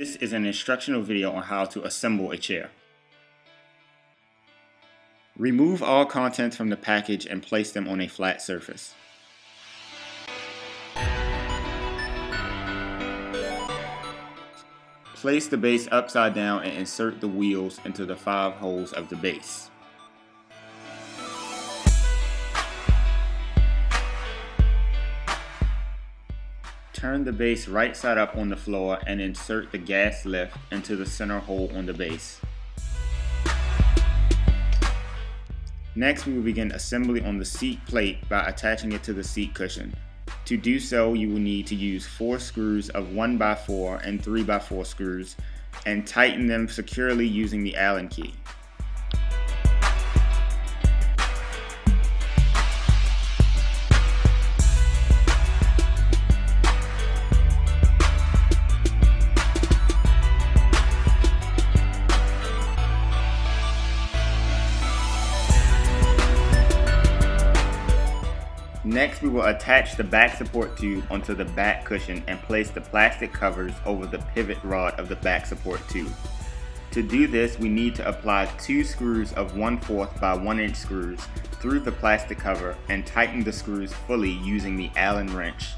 This is an instructional video on how to assemble a chair. Remove all contents from the package and place them on a flat surface. Place the base upside down and insert the wheels into the 5 holes of the base. Turn the base right side up on the floor and insert the gas lift into the center hole on the base. Next, we will begin assembly on the seat plate by attaching it to the seat cushion. To do so, you will need to use 4 screws of 1x4 and 3x4 screws and tighten them securely using the Allen key. Next, we will attach the back support tube onto the back cushion and place the plastic covers over the pivot rod of the back support tube. To do this, we need to apply 2 screws of 1/4 by 1 inch screws through the plastic cover and tighten the screws fully using the Allen wrench.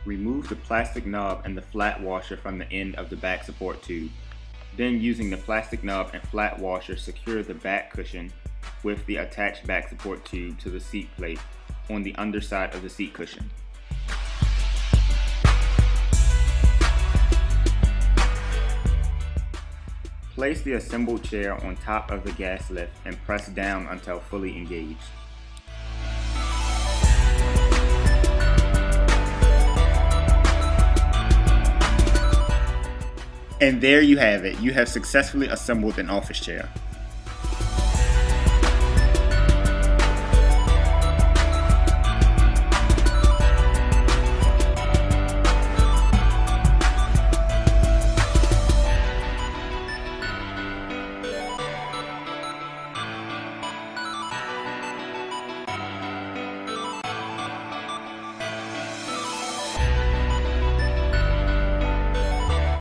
Remove the plastic knob and the flat washer from the end of the back support tube. Then, using the plastic knob and flat washer, secure the back cushion with the attached back support tube to the seat plate on the underside of the seat cushion. Place the assembled chair on top of the gas lift and press down until fully engaged. And there you have it. You have successfully assembled an office chair.